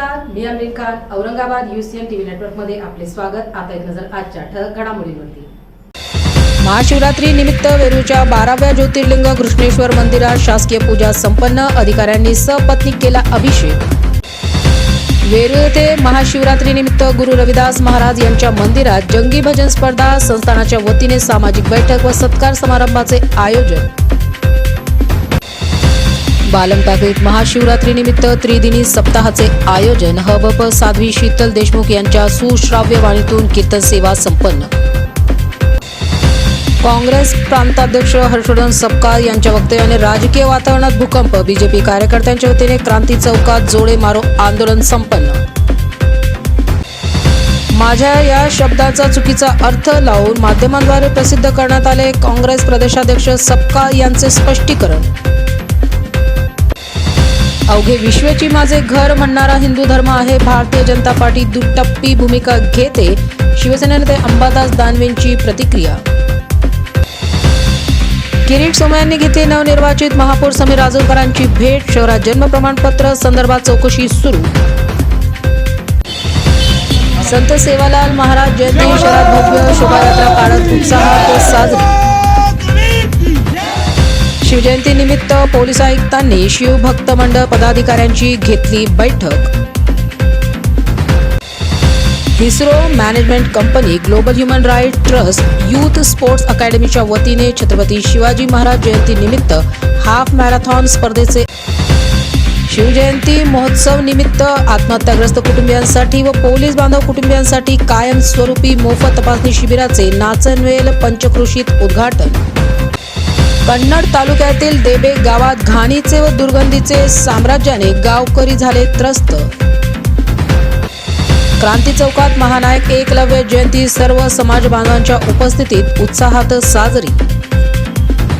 नमस्कार, मी अमीर Khan. Aurangabad UCN TV नेटवर्कमध्ये आपले स्वागत. आता एक नजर आजच्या ठळक घडामोडींवरती. महाशिवरात्री निमित्त वेरूळच्या 12व्या ज्योतिर्लिंग घृष्णेश्वर मंदिरात शासकीय पूजा संपन्न. अधिकाऱ्यांनी सपत्नीक केला अभिषेक. वेरूळ येथे महाशिवरात्री निमित्त गुरु रविदास महाराज यांच्या मंदिरात जंगी भजन स्पर्धा, संस्थानाच्या वतीने सामाजिक बैठक व सत्कार समारंभाचे आयोजन. बालमटाकीत महाशिवरात्री निमित्त त्रिदिनी सप्ताहाचे आयोजन. हबप साध्वी शीतल देशमुख यांच्या सुश्राव्य वाणीतून कीर्तन सेवा संपन्न. काँग्रेस प्रांताध्यक्ष हर्षवर्धन सपकाळ यांच्या वक्तव्याने राजकीय वातावरणात भूकंप. बीजेपी कार्यकर्त्यांच्या वतीने क्रांती चौकात जोडे मारो आंदोलन संपन्न. माझ्या या शब्दाचा चुकीचा अर्थ लावून माध्यमांद्वारे प्रसिद्ध करण्यात आले. काँग्रेस प्रदेशाध्यक्ष सपकाळ यांचे स्पष्टीकरण. अवघे विश्वची माझे घर म्हणणारा हिंदू धर्म आहे. भारतीय जनता पार्टी दुटप्पी भूमिका घेते. शिवसेना नेते अंबादास दानवेंची प्रतिक्रिया. किरीट सोमय्यांनी घेतली नवनिर्वाचित महापौर समीर राजूरकरांची भेट. शहरात जन्म प्रमाणपत्र संदर्भात चौकशी सुरू. संत सेवालाल महाराज जयंती शहरात भव्य शोभायात्रा काढत उत्साहात साजरी. शिवजयंती निमित्त पोलीस आयुक्तांनी शिवभक्त मंडळ पदाधिकाऱ्यांची घेतली बैठक. ISRO management company, global human right trust, youth sports अकॅडमीच्या वतीने छत्रपती शिवाजी महाराज जयंती निमित्त हाफ मॅरेथॉन स्पर्धेचे. शिवजयंती महोत्सव निमित्त आत्महत्याग्रस्त कुटुंबियांसाठी व पोलीस बांधव कुटुंबियांसाठी कायमस्वरूपी मोफत तपासणी शिबिराचे नाचनवेल पंचक्रोशीत उद्घाटन. कन्नड तालुक्यातील देबे गावात घाणीचे व दुर्गंधीचे साम्राज्याने गावकरी झाले त्रस्त. क्रांती चौकात महानायक एकलव्य जयंती सर्व समाज बांधवांच्या उपस्थितीत उत्साहात साजरी.